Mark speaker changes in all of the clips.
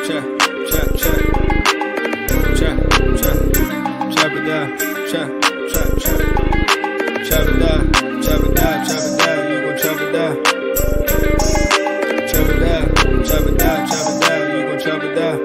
Speaker 1: check, check, check, check, check, chop it down, check, check, check, chop it down, chop it down, chop it down, you gon' chop it down, chop it down, chop it down, chop it down, you gon' chop it down.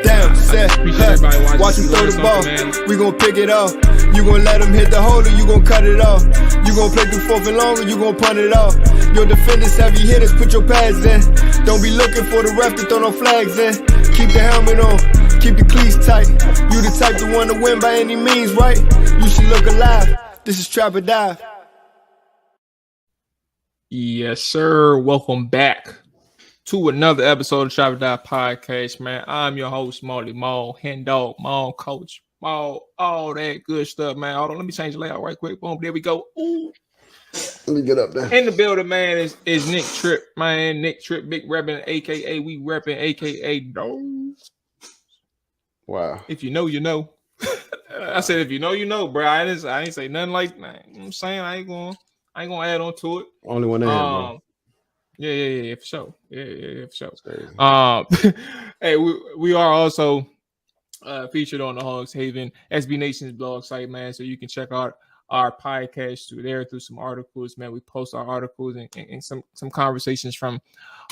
Speaker 1: Down, set, hut, watch him throw the ball, man. We gon' pick it off. You gon' let him hit the hole or you gon' cut it off. You gon' play through fourth and long or you gon' punt it off. Your defenders, heavy hitters, put your pads in. Don't be looking for the ref to throw no flags in. Keep the helmet on, keep the cleats tight. You the type to want to win by any means, right? You should look alive. This is Trap or Dive.
Speaker 2: Yes, sir. Welcome back to another episode of Trap or Dive Podcast, man. I'm your host, Molly Maul, Hen Dog, Maul, Coach Maul, all that good stuff, man. Hold on, let me change the layout right quick. Boom, there we go. Ooh.
Speaker 3: Let me get up there.
Speaker 2: In the building, man, is Nick Tripp, man. Nick Tripp, big repping, aka we repping, aka Dogs.
Speaker 3: Wow.
Speaker 2: If you know, you know. I said, if you know, you know, bro. I ain't say nothing like that. You know what I'm saying? I ain't gonna add on to it.
Speaker 3: Only one there, bro.
Speaker 2: Yeah, for sure. Yeah, for sure. Hey, we are also featured on the Hogs Haven SB Nation's blog site, man. So you can check out our podcast through some articles, man. We post our articles and some conversations from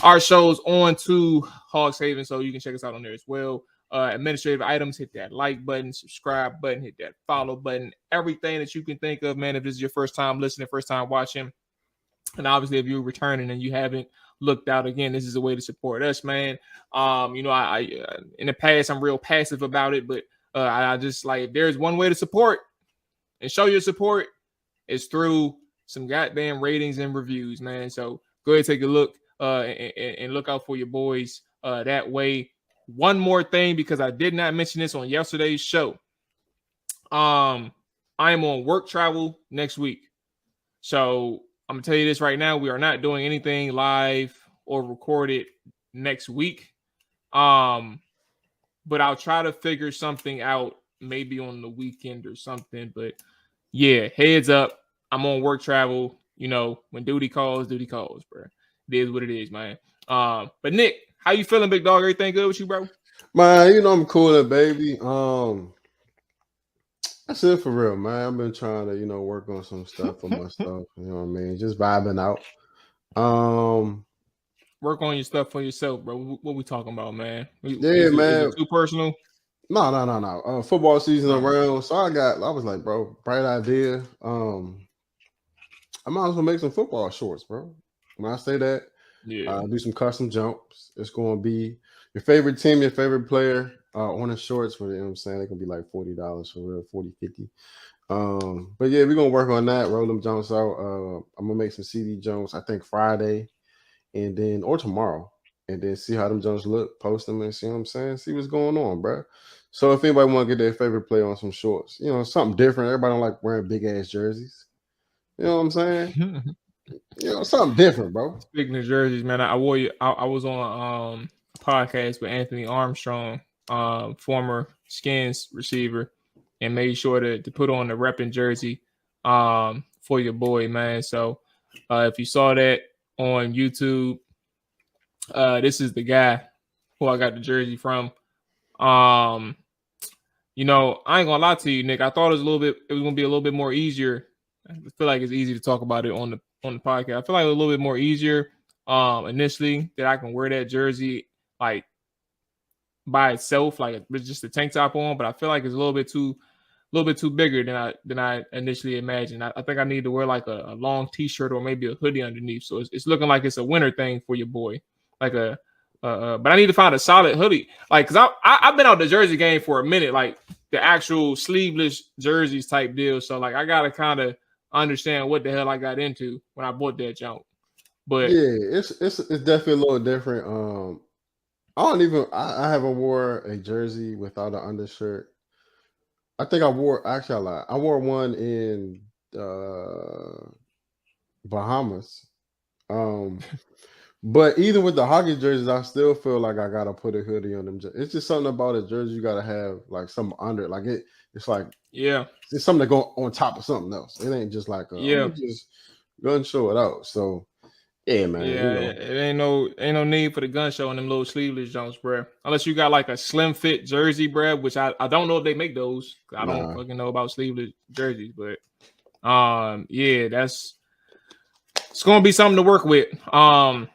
Speaker 2: our shows on to Hogs Haven, so you can check us out on there as well. Administrative items, hit that like button, subscribe button, hit that follow button, everything that you can think of, man. If this is your first time listening, first time watching, and obviously if you're returning and you haven't looked out, again, this is a way to support us, man. I in the past I'm real passive about it, but I just like, if there's one way to support and show your support, is through some goddamn ratings and reviews, man. So go ahead and take a look and look out for your boys that way. One more thing, because I did not mention this on yesterday's show. I am on work travel next week. So I'm gonna tell you this right now. We are not doing anything live or recorded next week. But I'll try to figure something out maybe on the weekend or something. But yeah, heads up. I'm on work travel. You know, when duty calls, bro. It is what it is, man. But Nick, how you feeling, big dog? Everything good with you, bro?
Speaker 3: Man, you know I'm cooler, baby. That's it for real, man. I've been trying to, work on some stuff for my stuff. You know what I mean? Just vibing out.
Speaker 2: Work on your stuff for yourself, bro. What we talking about, man?
Speaker 3: Man.
Speaker 2: Is it too personal?
Speaker 3: No. Football season around, so I was like, bro, bright idea. I might as well make some football shorts, bro. When I say that, do some custom jumps. It's going to be your favorite team, your favorite player on the shorts. For, you know what I'm saying? They can be like $40 for real, 40, 50. But yeah, we're going to work on that, roll them jumps out. I'm going to make some CD jumps, I think Friday or tomorrow, and then see how them jumps look, post them and see what I'm saying? See what's going on, bro. So if anybody want to get their favorite player on some shorts, something different. Everybody don't like wearing big-ass jerseys. You know what I'm saying? Something different, bro.
Speaker 2: Speaking of jerseys, man, I was on a podcast with Anthony Armstrong, former Skins receiver, and made sure to put on the repping jersey for your boy, man. So if you saw that on YouTube, this is the guy who I got the jersey from. I ain't gonna lie to you, Nick. I thought it was gonna be a little bit more easier. I feel like it's easy to talk about it on the podcast. I feel like a little bit more easier initially that I can wear that jersey like by itself, like with just the tank top on. But I feel like it's a little bit too bigger than I initially imagined. I think I need to wear like a long t-shirt or maybe a hoodie underneath. So it's looking like it's a winter thing for your boy, like but I need to find a solid hoodie, like, because I've been out the jersey game for a minute, like the actual sleeveless jerseys type deal. So like I gotta kind of understand what the hell I got into when I bought that jump. But
Speaker 3: yeah, it's definitely a little different. I haven't wore a jersey without an undershirt. I think I wore one in Bahamas. But even with the hockey jerseys, I still feel like I gotta put a hoodie on them. It's just something about a jersey you gotta have like something under, like it's like, yeah, it's something that go on top of something else. It ain't just like just gonna show it out. So Yeah, man.
Speaker 2: Yeah, it ain't no need for the gun show in them little sleeveless jumps, bro. Unless you got like a slim fit jersey, bro, which I don't know if they make those. I don't fucking know about sleeveless jerseys, but yeah, it's gonna be something to work with. But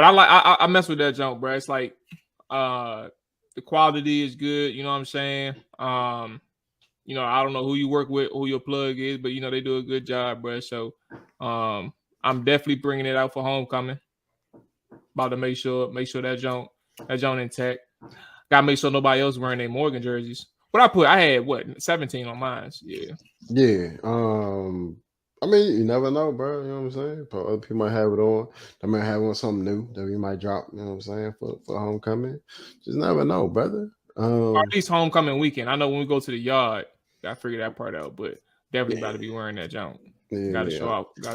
Speaker 2: I mess with that jump, bro. It's like the quality is good, you know what I'm saying? You know, I don't know who you work with, who your plug is, but you know they do a good job, bro. So I'm definitely bringing it out for homecoming. About to make sure that jump intact. Gotta make sure nobody else wearing their Morgan jerseys. What I had 17 on mine. Yeah.
Speaker 3: Yeah. I mean, you never know, bro. You know what I'm saying? But other people might have it on. They might have on something new that we might drop. You know what I'm saying for homecoming. Just never know, brother.
Speaker 2: Or at least homecoming weekend. I know when we go to the yard, gotta figure that part out. But definitely about to be wearing that jump.
Speaker 3: Yeah,
Speaker 2: gotta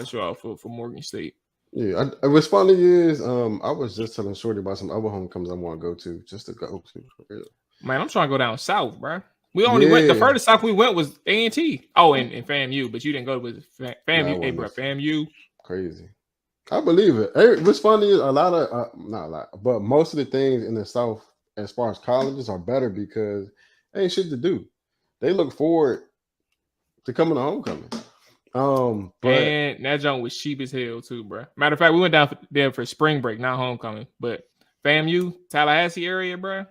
Speaker 2: show out for Morgan State.
Speaker 3: Yeah, what's funny is I was just telling Shorty about some other homecomings I want to go to, just to go to. For real.
Speaker 2: Man, I'm trying to go down south, bro. We only went the furthest south we went was A&T. Oh, and FAMU, but you didn't go with FAMU. Hey, bro, FAMU.
Speaker 3: Crazy. I believe it. Hey, what's funny is a lot of not a lot, but most of the things in the South, as far as colleges, are better because ain't shit to do. They look forward to coming to homecoming. But
Speaker 2: and that junk was cheap as hell too, bro. Matter of fact, we went down there for spring break, not homecoming. But FAMU, Tallahassee area, bro.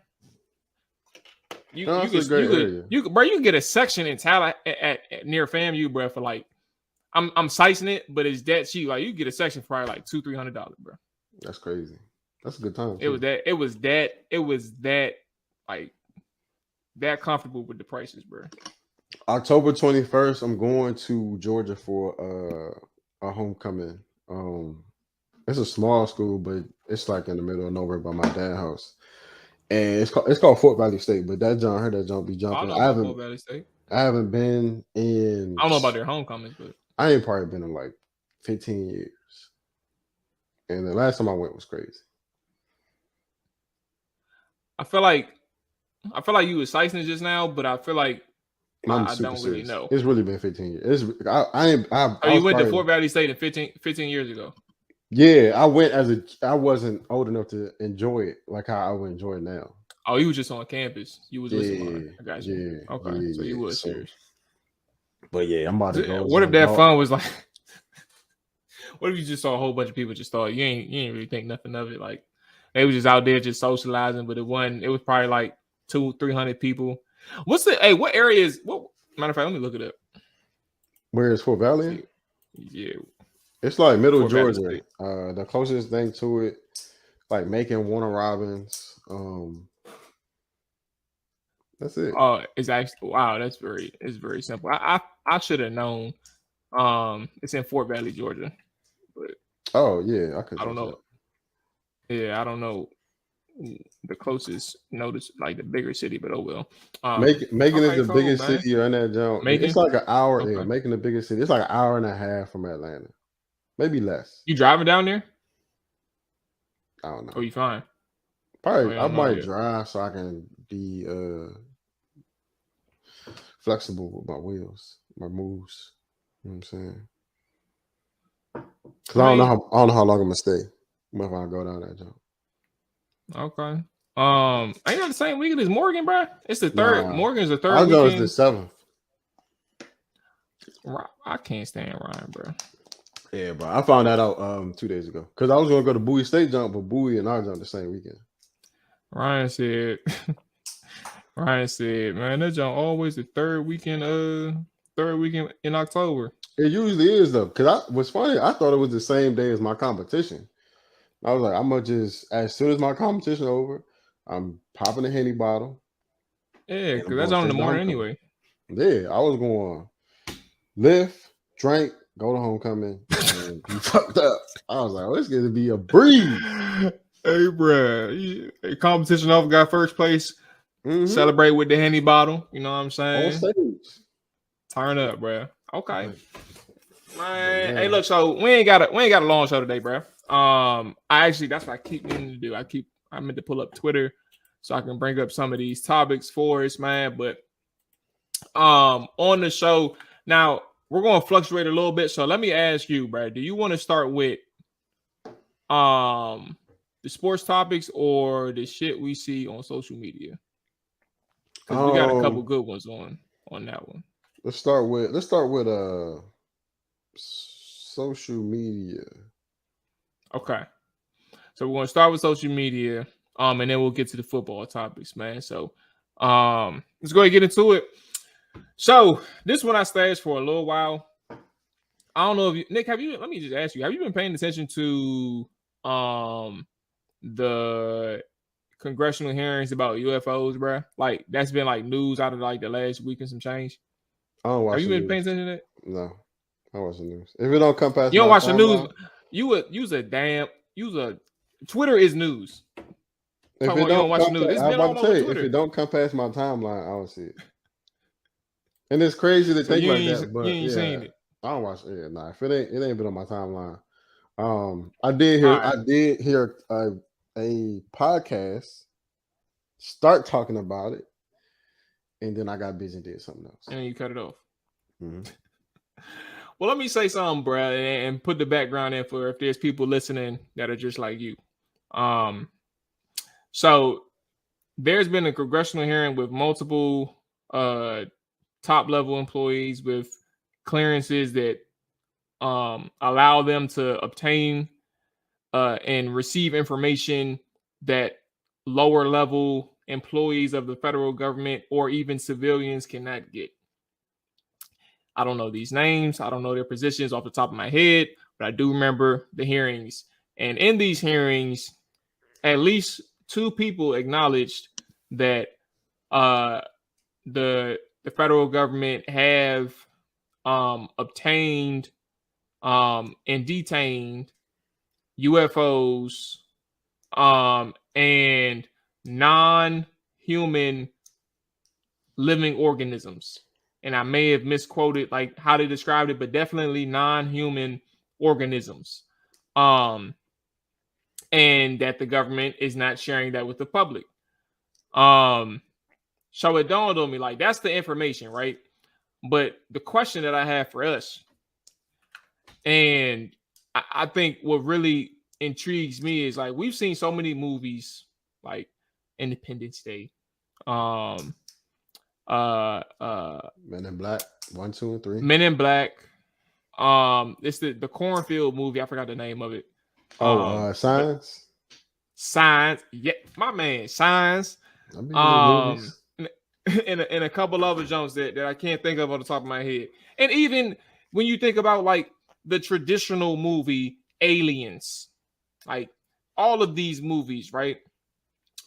Speaker 2: You can get a section in Tallahassee at near FAMU, bro, for like I'm sizing it, but it's that cheap. Like you get a section for probably like $200-$300, bro.
Speaker 3: That's crazy. That's a good time.
Speaker 2: It was that like that comfortable with the prices, bro.
Speaker 3: October 21st, I'm going to Georgia for a homecoming. It's a small school, but it's like in the middle of nowhere by my dad's house. And it's called Fort Valley State, but I heard that jump be jumping.
Speaker 2: Fort Valley State.
Speaker 3: I haven't been in.
Speaker 2: I don't know about their homecomings, but
Speaker 3: I ain't probably been in like 15 years. And the last time I went was crazy.
Speaker 2: I feel like you was sizing it just now, but I feel like I don't really know.
Speaker 3: It's really been 15 years. You
Speaker 2: went to Fort Valley State 15 years ago.
Speaker 3: Yeah, I went I wasn't old enough to enjoy it like how I would enjoy it now.
Speaker 2: Oh, you were just on campus. You was listening. I got you. Yeah, okay, so you was serious.
Speaker 3: But yeah, I'm about to go.
Speaker 2: What if that fun was like? What if you just saw a whole bunch of people just thought you ain't really think nothing of it? Like they were just out there just socializing, but it was probably like 200-300 people. What area is what? Matter of fact, let me look it up.
Speaker 3: Where is Fort Valley?
Speaker 2: Yeah.
Speaker 3: It's like middle Georgia. The closest thing to it, like Macon, Warner Robins. That's it.
Speaker 2: It's actually it's very simple. I should have known. It's in Fort Valley, Georgia. But
Speaker 3: yeah,
Speaker 2: I don't know. Yeah, I don't know the closest notice, like the bigger city, but oh well.
Speaker 3: Macon is the biggest city in that jump. It's like an hour.
Speaker 2: Okay.
Speaker 3: Yeah, Macon the biggest city. It's like an hour and a half from Atlanta. Maybe less.
Speaker 2: You driving down there?
Speaker 3: I don't know.
Speaker 2: Oh, you fine?
Speaker 3: Probably. I might drive so I can be flexible with my wheels, my moves. You know what I'm saying? Because I don't know how long I'm gonna stay if I go down that jump.
Speaker 2: Okay. Ain't that the same weekend as Morgan, bro? It's the third. Morgan's the third.
Speaker 3: I know it's the 7th.
Speaker 2: I can't stand Ryan, bro.
Speaker 3: Yeah, bro. I found that out 2 days ago because I was gonna go to Bowie State jump, but Bowie and I jump the same weekend.
Speaker 2: Ryan said, man, that jump always the third weekend in October.
Speaker 3: It usually is though, because what's funny, I thought it was the same day as my competition. I was like, I'm gonna just as soon as my competition over, I'm popping a Henny bottle.
Speaker 2: Yeah, because that's on in the morning anyway.
Speaker 3: Yeah, I was going lift, drink, go to homecoming, and be fucked up. I was like, oh, it's gonna be a breeze.
Speaker 2: Hey, bro, competition over, got first place. Mm-hmm. Celebrate with the Henny bottle. You know what I'm saying?
Speaker 3: On stage.
Speaker 2: Turn up, bro. Okay. Man. Hey, look, so we ain't got a long show today, bro. That's what I keep meaning to do. I meant to pull up Twitter so I can bring up some of these topics for us, man. But on the show now, we're going to fluctuate a little bit. So let me ask you, bro, do you want to start with the sports topics or the shit we see on social media? Because we got a couple good ones on that one.
Speaker 3: Let's start with social media.
Speaker 2: Okay. So we're gonna start with social media, and then we'll get to the football topics, man. So let's go ahead and get into it. So this one I stashed for a little while. I don't know if you, Nick, let me just ask you, have you been paying attention to the congressional hearings about UFOs, bro? Like that's been like news out of like the last week and some change.
Speaker 3: I don't watch.
Speaker 2: Have you been paying attention to that?
Speaker 3: No, I watch the news. If it don't come past,
Speaker 2: you don't watch the news. Twitter is news.
Speaker 3: If it don't watch the news, it's been all over Twitter. If it don't come past my timeline, I don't see it. And it's crazy to think like that, but you ain't seen it. I don't watch it. Nah, if it ain't been on my timeline. I did hear a podcast start talking about it, and then I got busy and did something else.
Speaker 2: And you cut it off. Mm-hmm. Well, let me say something, bro, and put the background in for if there's people listening that are just like you. So there's been a congressional hearing with multiple top level employees with clearances that allow them to obtain and receive information that lower level employees of the federal government or even civilians cannot get. I don't know these names. I don't know their positions off the top of my head, but I do remember the hearings. And in these hearings, at least two people acknowledged that the federal government have obtained and detained UFOs and non-human living organisms. And I may have misquoted like how they described it, but definitely non-human organisms. And that the government is not sharing that with the public. So it dawned on me, like, that's the information, right? But the question that I have for us, and I think what really intrigues me is like we've seen so many movies like Independence Day, Men
Speaker 3: in Black 1, 2, and 3.
Speaker 2: Men in Black. It's the cornfield movie. I forgot the name of it.
Speaker 3: Signs.
Speaker 2: Signs. Yeah, my man, Signs. And a couple other jumps that I can't think of on the top of my head. And even when you think about like the traditional movie Aliens, like all of these movies, right?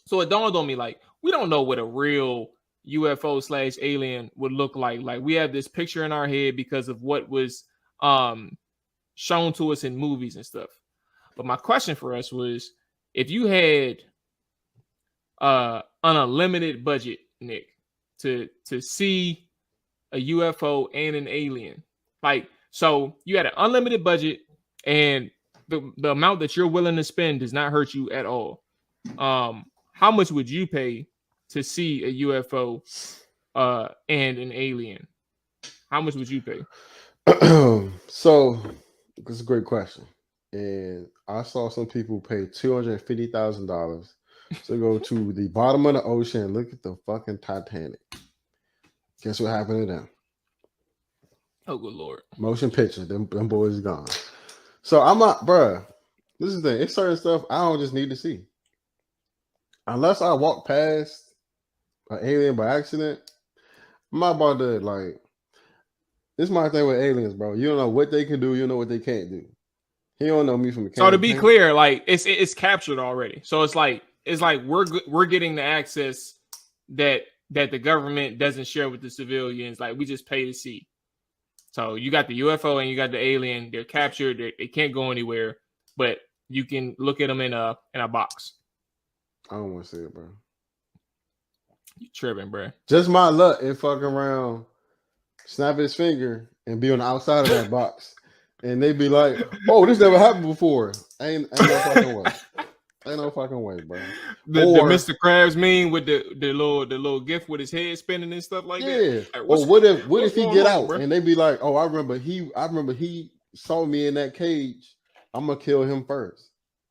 Speaker 2: So it dawned on me, like, we don't know what a real UFO/alien would look like. Like, we have this picture in our head because of what was shown to us in movies and stuff. But my question for us was, if you had an unlimited budget, Nick, to see a UFO and an alien, like, so you had an unlimited budget and the amount that you're willing to spend does not hurt you at all. How much would you pay to see a UFO and an alien? How much would you pay?
Speaker 3: So that's a great question. And I saw some people pay $250,000 to go to the bottom of the ocean and look at the fucking Titanic. Guess what happened to them?
Speaker 2: Oh, good Lord.
Speaker 3: Motion picture. Them boys gone. So I'm not, bruh. This is the thing. It's certain stuff I don't just need to see. Unless I walk past an alien by accident, I'm not about to, like, this is my thing with aliens, bro. You don't know what they can do. You don't know what they can't do. He don't know me from the camera.
Speaker 2: So to be clear, like, it's captured already. So it's like we're getting the access that the government doesn't share with the civilians. Like, we just pay to see. So you got the UFO and you got the alien. They're captured. They can't go anywhere, but you can look at them in a box.
Speaker 3: I don't want to see it, bro.
Speaker 2: You tripping, bro?
Speaker 3: Just my luck and fucking around, snap his finger and be on the outside of that box, and they be like, "Oh, this never happened before." Ain't no fucking way. Ain't no fucking way, bro.
Speaker 2: The Mr. Krabs meme with the little gift with his head spinning and stuff like that.
Speaker 3: Yeah. Like, what if he get out, bro? And they be like, "Oh, I remember he saw me in that cage. I'm gonna kill him first."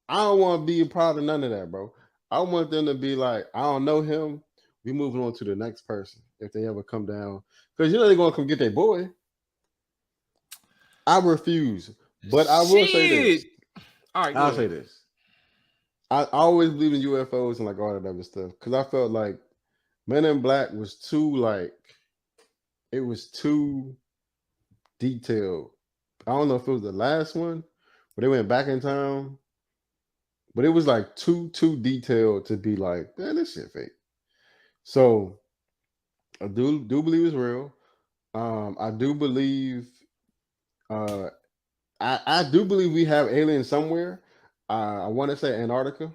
Speaker 3: I don't want to be a part of none of that, bro. I want them to be like, I don't know him. We moving on to the next person if they ever come down. Because you know they're gonna come get their boy. I refuse. But I will say this.
Speaker 2: All right,
Speaker 3: I'll say this. I always believe in UFOs and like all that other stuff. Because I felt like Men in Black was too it was too detailed. I don't know if it was the last one, but they went back in time. But it was like too detailed to be like, man, this shit fake. So I do believe it's real. I do believe I do believe we have aliens somewhere. I want to say Antarctica.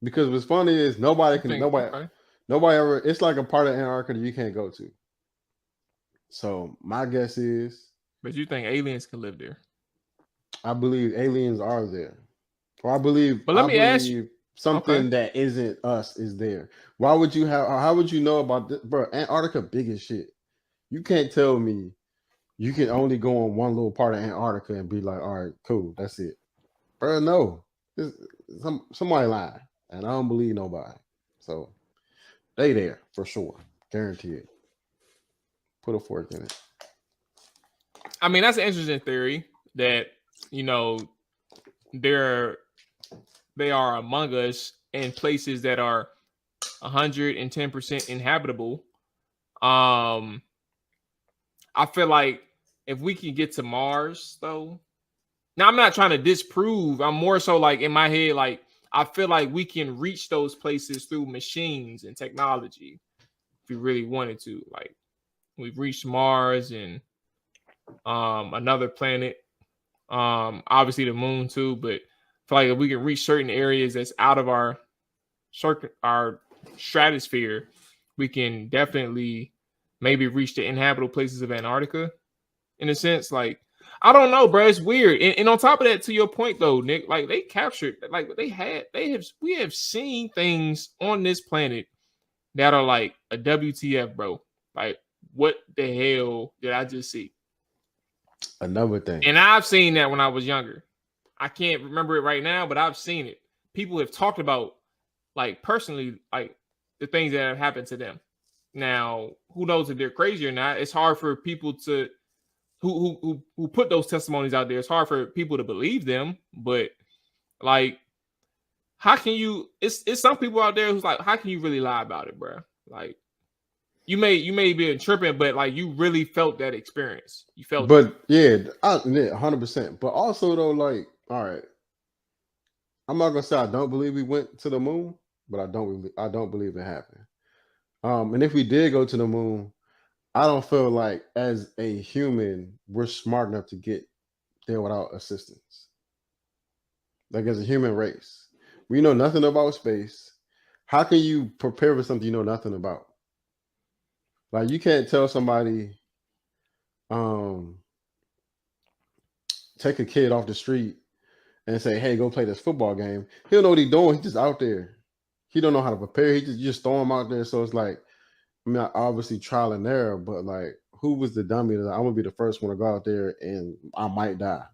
Speaker 3: Because what's funny is nobody ever, it's like a part of Antarctica you can't go to. So my guess is.
Speaker 2: But you think aliens can live there?
Speaker 3: I believe aliens are there. Or I believe.
Speaker 2: But let me ask you
Speaker 3: something that isn't us is there. Why would you have? How would you know about this, bro? Antarctica big as shit. You can't tell me you can only go on one little part of Antarctica and be like, all right, cool, that's it, bro. No, somebody lying, and I don't believe nobody. So they there for sure, guarantee it. Put a fork in it.
Speaker 2: I mean, that's an interesting theory that, you know, they are among us in places that are 110% inhabitable. I feel like if we can get to Mars, though, now I'm not trying to disprove. I'm more so like in my head, like I feel like we can reach those places through machines and technology if we really wanted to. Like we've reached Mars and another planet, obviously the moon too. But I feel like if we can reach certain areas that's out of our stratosphere, we can definitely maybe reach the inhabitable places of Antarctica. In a sense, like I don't know, bro. It's weird. And on top of that, to your point though, Nick, like they captured, like we have seen things on this planet that are like a WTF, bro. Like what the hell did I just see?
Speaker 3: Another thing.
Speaker 2: And I've seen that when I was younger. I can't remember it right now, but I've seen it. People have talked about, like personally, like the things that have happened to them. Now, who knows if they're crazy or not? It's hard for people to who put those testimonies out there. It's hard for people to believe them, but like, how can you? It's some people out there who's like, how can you really lie about it, bro? Like, you may be tripping, but like you really felt that experience. You felt,
Speaker 3: but yeah, 100%. But also though, like, all right, I'm not gonna say I don't believe we went to the moon, but I don't believe it happened. And if we did go to the moon, I don't feel like as a human we're smart enough to get there without assistance. Like as a human race, we know nothing about space. How can you prepare for something you know nothing about? Like you can't tell somebody, take a kid off the street and say, "Hey, go play this football game." He'll know what he's doing. He's just out there. He don't know how to prepare. He just throw him out there. So it's like, I mean, obviously trial and error, but like, who was the dummy that I'm gonna be the first one to go out there and I might die?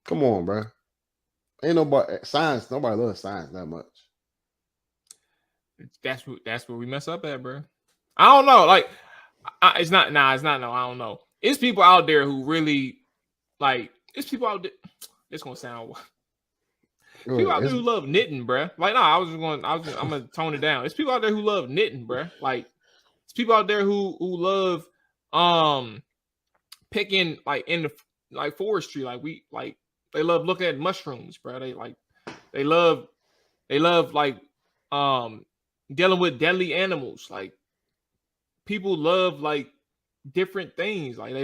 Speaker 3: Come on, bro. Ain't nobody science. Nobody loves science that much.
Speaker 2: That's where we mess up at, bro. I don't know. Like, it's not. No, I don't know. It's people out there who really like. It's people out there. It's gonna sound. People out there who love knitting, bro. Like, I'm gonna tone it down. It's people out there who love knitting, bro. Like, it's people out there who love picking like in the like forestry. Like they love looking at mushrooms, bro. They love like dealing with deadly animals. Like people love like different things. Like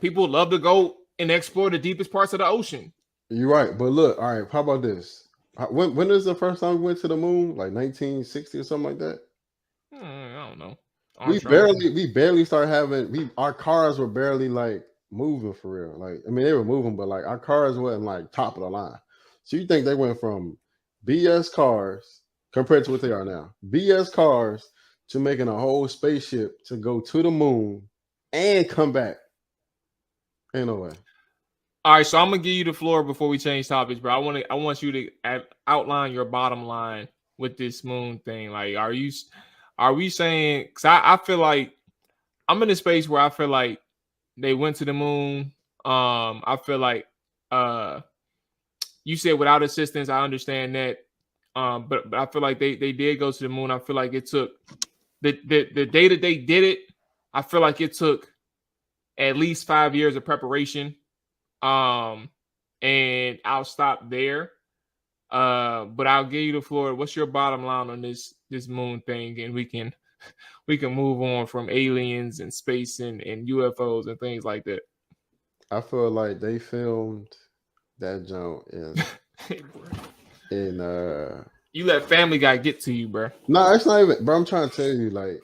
Speaker 2: people love to go and explore the deepest parts of the ocean.
Speaker 3: You're right, but look, all right. How about this? When is the first time we went to the moon? Like 1960 or something like that?
Speaker 2: I don't know.
Speaker 3: We barely started having. Our cars were barely like moving for real. Like I mean, they were moving, but like our cars wasn't like top of the line. So you think they went from BS cars compared to what they are now? BS cars to making a whole spaceship to go to the moon and come back? Ain't no way.
Speaker 2: All right, so I'm gonna give you the floor before we change topics, bro. I want you to outline your bottom line with this moon thing. Like, are we saying? Because I feel like I'm in a space where I feel like they went to the moon. I feel like you said without assistance. I understand that. But I feel like they did go to the moon. I feel like it took the day that they did it. I feel like it took at least 5 years of preparation. And I'll stop there. But I'll give you the floor. What's your bottom line on this moon thing? And we can move on from aliens and space and UFOs and things like that.
Speaker 3: I feel like they filmed that jump in
Speaker 2: you let Family Guy get to you, bro.
Speaker 3: No, it's not even, bro. I'm trying to tell you, like,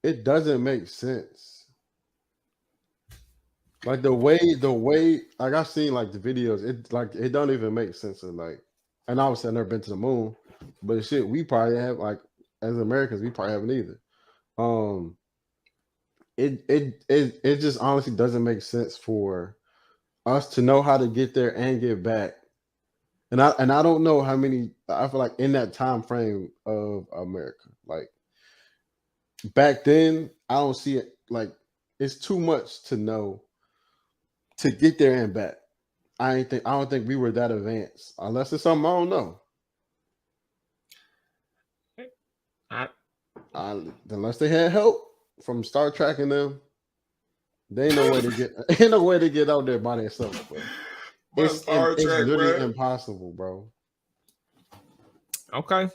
Speaker 3: it doesn't make sense. Like the way, like I've seen like the videos, it don't even make sense. Of like, and obviously I've never been to the moon, but shit, we probably have, like, as Americans, we probably haven't either. It just honestly doesn't make sense for us to know how to get there and get back. And I don't know how many, I feel like in that time frame of America, like back then, I don't see it, like it's too much to know to get there and back. I don't think we were that advanced, unless it's something I don't know. Unless they had help from Star Trek and them, they ain't no way to get out there by themselves, bro. It's literally impossible, bro.
Speaker 2: Okay.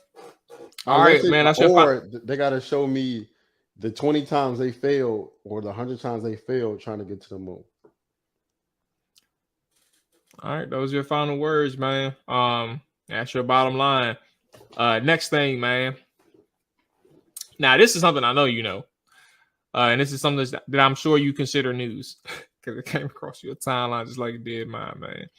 Speaker 2: All right, man.
Speaker 3: They got to show me the 20 times they failed or the 100 times they failed trying to get to the moon.
Speaker 2: All right, those are your final words, man. That's your bottom line. Next thing, man. Now, this is something I know you know. And this is something that I'm sure you consider news because it came across your timeline just like it did mine, man.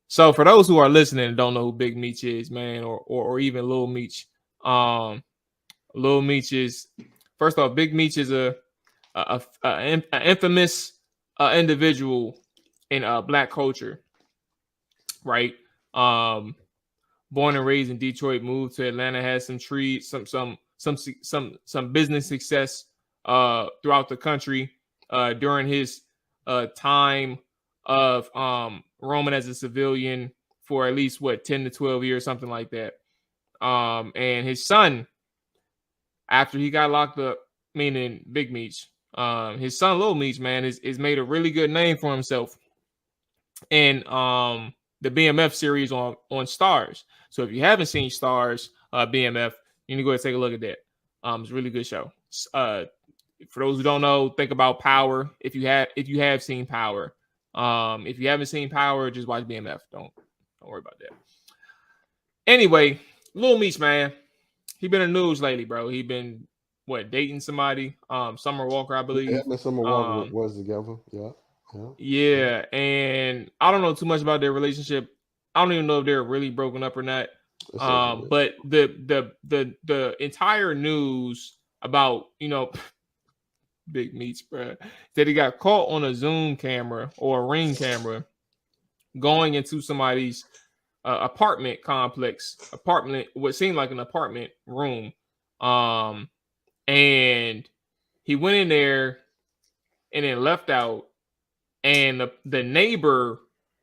Speaker 2: So for those who are listening and don't know who Big Meech is, man, or even Lil Meech, Lil Meech is, first off, Big Meech is an infamous individual in Black culture, right? Born and raised in Detroit, moved to Atlanta, had some business success throughout the country during his time of roaming as a civilian for at least 10 to 12 years, something like that. And his son, after he got locked up, meaning Big Meech, his son Lil Meech, man, is made a really good name for himself in the BMF series on Stars. So if you haven't seen Stars, BMF, you need to go ahead and take a look at that. It's a really good show. For those who don't know, think about Power. If you have seen Power, if you haven't seen Power, just watch BMF. Don't worry about that. Anyway, Lil Meech, man, he been in the news lately, bro. He been dating somebody, Summer Walker, I believe.
Speaker 3: Yeah, Summer Walker was together.
Speaker 2: Yeah, and I don't know too much about their relationship. I don't even know if they're really broken up or not. But the entire news about, Big Meech, bro, that he got caught on a Zoom camera or a Ring camera going into somebody's apartment complex, what seemed like an apartment room, and he went in there and then left out, and the neighbor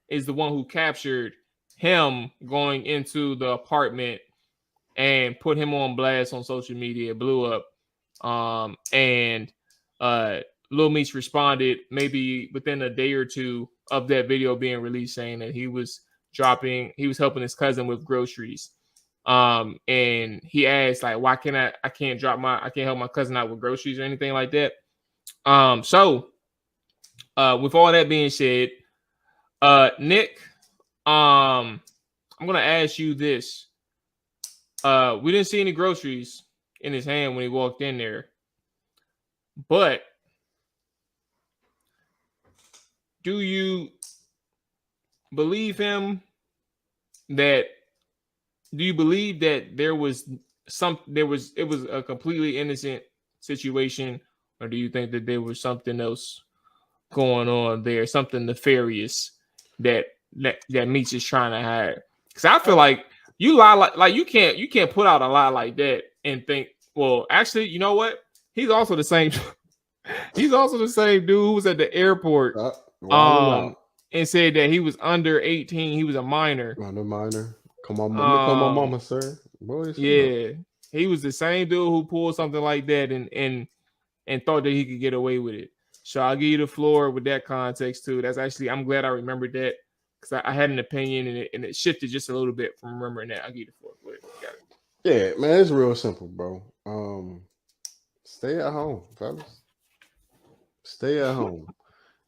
Speaker 2: is the one who captured him going into the apartment and put him on blast on social media. It blew up. And Lil Meech responded maybe within a day or two of that video being released, saying that he was helping his cousin with groceries. And he asked, like, why can't I can't help my cousin out with groceries or anything like that. So with all that being said, Nick, I'm gonna ask you this. We didn't see any groceries in his hand when he walked in there, but do you believe him? Do you believe that it was a completely innocent situation, or do you think that there was something else going on there, something nefarious that Meech is trying to hide. Because I feel like you lie like you can't put out a lie like that and think, well, actually, you know what? He's also the same. He's also the same dude who was at the airport and said that he was under 18. He was a minor.
Speaker 3: Under minor. Come on, mama, sir. Boy,
Speaker 2: yeah, he was the same dude who pulled something like that and thought that he could get away with it. So I'll give you the floor with that context too. That's actually, I'm glad I remembered that because I had an opinion and it shifted just a little bit from remembering that. I'll give you the floor.
Speaker 3: Yeah, man, it's real simple, bro. Stay at home, fellas. Stay at home.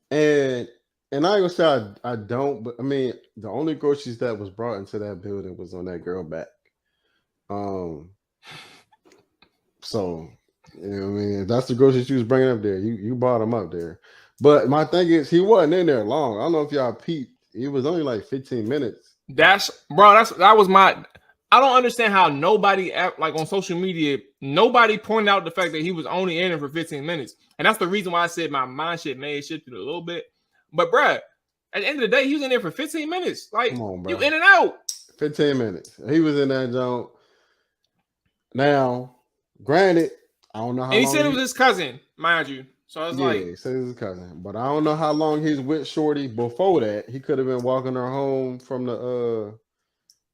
Speaker 3: And I ain't gonna say I don't, but I mean, the only groceries that was brought into that building was on that girl back. So, you know what I mean? If that's the groceries you was bringing up there, you brought them up there. But my thing is, he wasn't in there long. I don't know if y'all peeped. He was only like 15 minutes.
Speaker 2: That was my. I don't understand how nobody, like on social media, nobody pointed out the fact that he was only in there for 15 minutes. And that's the reason why I said my mind shit may have shifted a little bit. But, bruh, at the end of the day, he was in there for 15 minutes. Like, come on, you in and out.
Speaker 3: 15 minutes. He was in that zone. Now, granted, I don't know how long.
Speaker 2: And he said it was his cousin, mind you. So I was like,
Speaker 3: he said it was his cousin. But I don't know how long he's with Shorty before that. He could have been walking her home from the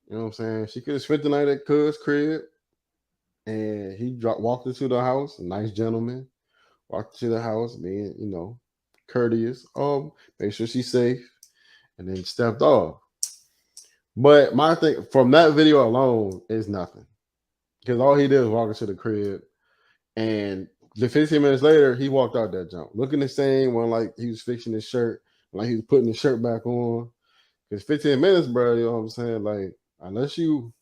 Speaker 3: you know what I'm saying? She could have spent the night at Cuz crib, and he walked into the house. A nice gentleman walked to the house, being, you know, courteous. Make sure she's safe, and then stepped off. But my thing from that video alone is nothing, because all he did was walk into the crib, and the 15 minutes later he walked out that jump, looking the same, when like he was fixing his shirt, like he was putting his shirt back on. Because 15 minutes, bro, you know what I'm saying? Like, unless you,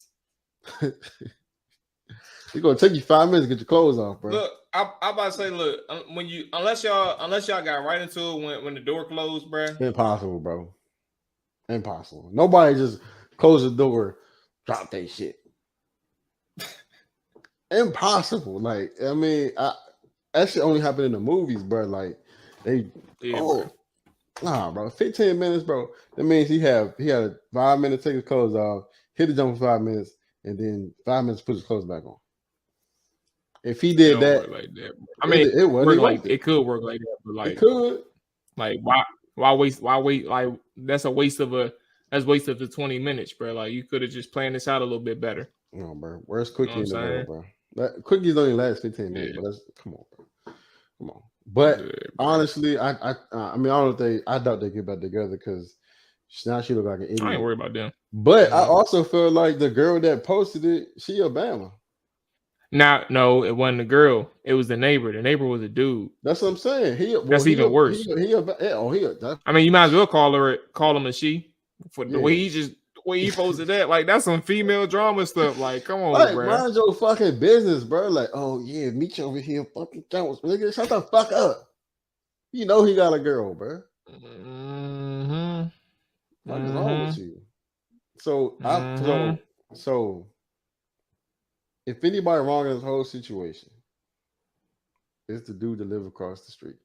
Speaker 3: it's gonna take you 5 minutes to get your clothes off, bro.
Speaker 2: Look, I'm about to say, look, unless y'all got right into it when the door closed, bro.
Speaker 3: Impossible, bro. Impossible. Nobody just close the door, drop that shit. Impossible. Like, I mean, that shit only happened in the movies, bro. Like, bro. Nah, bro. 15 minutes, bro. That means he had 5 minutes to take his clothes off, hit the jump for 5 minutes, and then 5 minutes to put his clothes back on. If he did that,
Speaker 2: like that, I mean, it could work like that, but like,
Speaker 3: it could.
Speaker 2: Like, why wait? Like, that's waste of the 20 minutes, bro. Like, you could have just planned this out a little bit better.
Speaker 3: No, bro. Where's Quickie in the world, bro? Quickies only last 15 minutes, but come on, bro. Come on. But honestly, I doubt they get back together because now she look like an idiot.
Speaker 2: I ain't worried about them.
Speaker 3: But I also feel like the girl that posted it, she Obama.
Speaker 2: No, it wasn't the girl. It was the neighbor. The neighbor was a dude.
Speaker 3: That's what I'm saying.
Speaker 2: That's even worse. I mean, you might as well call him a she. For the way he posted that, like, that's some female drama stuff. Like, come on,
Speaker 3: like,
Speaker 2: bro.
Speaker 3: Mind your fucking business, bro. Like, oh yeah, meet you over here, fucking Jones. Nigga, shut the fuck up. You know he got a girl, bro. What is wrong with you? So if anybody wrong in this whole situation, it's the dude that live across the street.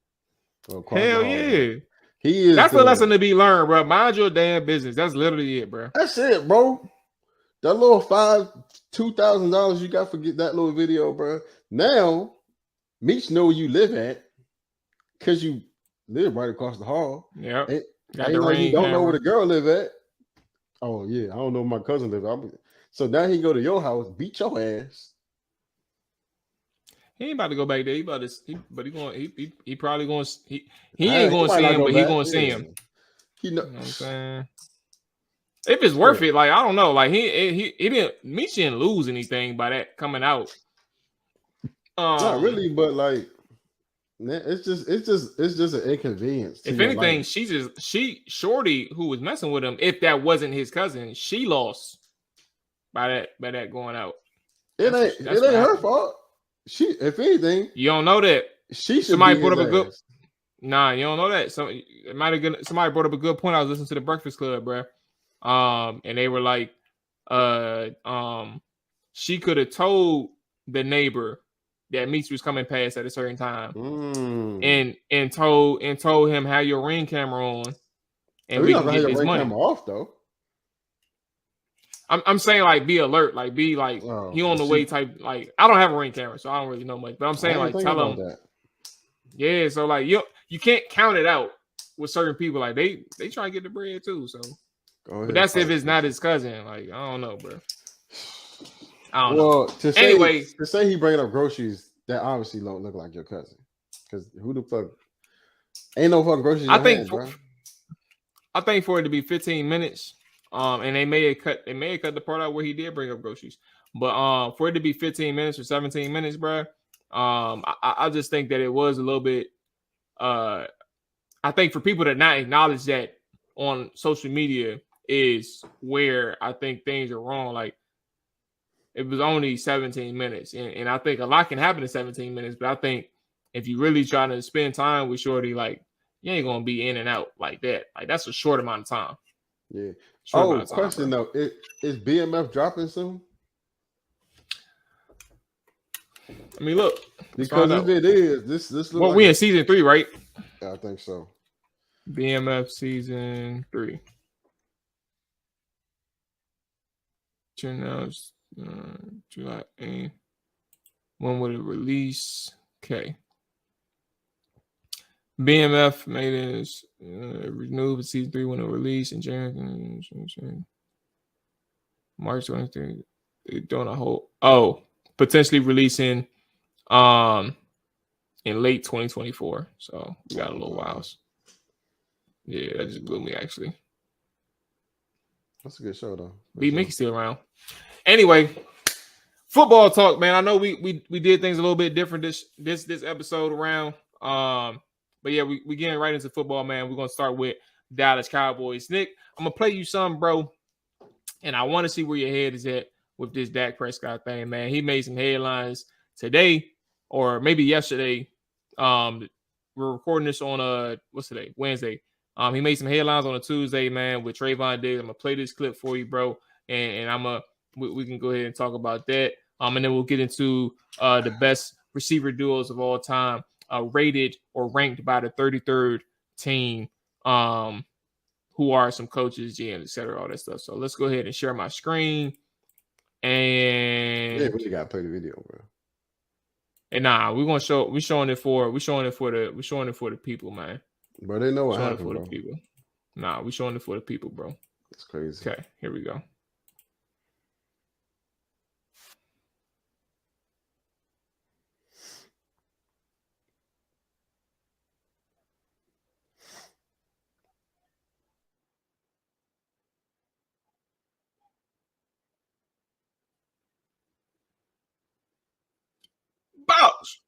Speaker 2: Hell yeah.
Speaker 3: He is.
Speaker 2: That's the lesson to be learned, bro. Mind your damn business. That's literally it, bro.
Speaker 3: That's it, bro. That little $2,000 you got for get that little video, bro. Now, Meech know where you live at because you live right across the hall.
Speaker 2: Yeah.
Speaker 3: You don't know where the girl live at. Oh yeah, I don't know where my cousin live at. So now he go to your house, beat your ass.
Speaker 2: He ain't about to go back there. He probably going. He ain't going to see him, but he going to see him.
Speaker 3: You know
Speaker 2: what I'm saying? If it's worth it, like, I don't know. Like, he didn't. Meech didn't lose anything by that coming out.
Speaker 3: Not really, but like, it's just an inconvenience.
Speaker 2: If anything, Shorty, who was messing with him, if that wasn't his cousin, she lost by that going out.
Speaker 3: It ain't her fault. If anything,
Speaker 2: you don't know that.
Speaker 3: Somebody brought up a good.
Speaker 2: Nah, you don't know that. Somebody brought up a good point. I was listening to the Breakfast Club, bro. And they were like, she could have told the neighbor that Meeks was coming past at a certain time, and told him have your Ring camera on, and we can get this money
Speaker 3: off though.
Speaker 2: I'm saying like be alert, like be like he on the way type. Like I don't have a Ring camera, so I don't really know much, but I'm saying like tell him that. Yeah, so like you can't count it out with certain people. Like they try to get the bread too. So, but that's if it's not his cousin. Like I don't know, bro. I don't know.
Speaker 3: To say he bringing up groceries, that obviously don't look like your cousin. Because who the fuck ain't no fucking groceries? I
Speaker 2: think for it to be 15 minutes, and they may have cut the part out where he did bring up groceries, but for it to be 15 minutes or 17 minutes, bro. I just think that it was a little bit. I think for people to not acknowledge that on social media is where I think things are wrong. Like it was only 17 minutes, and I think a lot can happen in 17 minutes. But I think if you really try to spend time with Shorty, like you ain't gonna be in and out like that. Like that's a short amount of time.
Speaker 3: Yeah. Question though, is BMF dropping soon?
Speaker 2: I mean, look.
Speaker 3: Because if it is, this
Speaker 2: well, like we in season 3, right?
Speaker 3: Yeah, I think so.
Speaker 2: BMF season 3. Now it's July 8th. When would it release? Okay. BMF made it renewed for season 3 when it released in January. March 23rd. They're doing a whole potentially releasing in late 2024. So we got a little while. Yeah, that just blew me actually.
Speaker 3: That's a good show though.
Speaker 2: B Mickey's still around. Anyway, football talk, man. I know we did things a little bit different this episode around. But yeah, we getting right into football, man. We're gonna start with Dallas Cowboys. Nick, I'm gonna play you some, bro. And I want to see where your head is at with this Dak Prescott thing, man. He made some headlines today, or maybe yesterday. We're recording this on what's today? Wednesday. He made some headlines on a Tuesday, man, with Trayvon Diggs. I'm gonna play this clip for you, bro, and we can go ahead and talk about that. And then we'll get into the best receiver duos of all time, rated or ranked by the 33rd team. Who are some coaches, GMs, etc., all that stuff. So let's go ahead and share my screen. And
Speaker 3: yeah, but you gotta play the video, bro.
Speaker 2: And we're showing it for the people, man.
Speaker 3: Bro, they know what happened,
Speaker 2: for
Speaker 3: bro.
Speaker 2: The people. Nah, we're showing it for the people, bro.
Speaker 3: It's crazy.
Speaker 2: Okay, here we go. Box.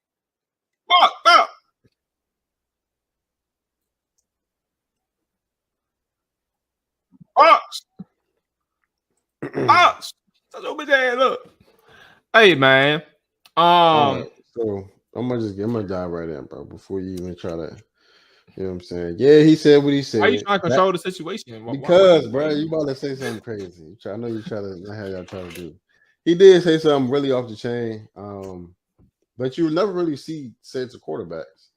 Speaker 2: That's your bitch ass up. Hey, man.
Speaker 3: So I'm gonna dive right in, bro. Before you even try to, you know what I'm saying? Yeah, he said what he said.
Speaker 2: Why you trying to control the situation?
Speaker 3: Because, bro, you about to say something crazy. I know you try to not have y'all try to do. He did say something really off the chain. But you never really see sets of quarterbacks.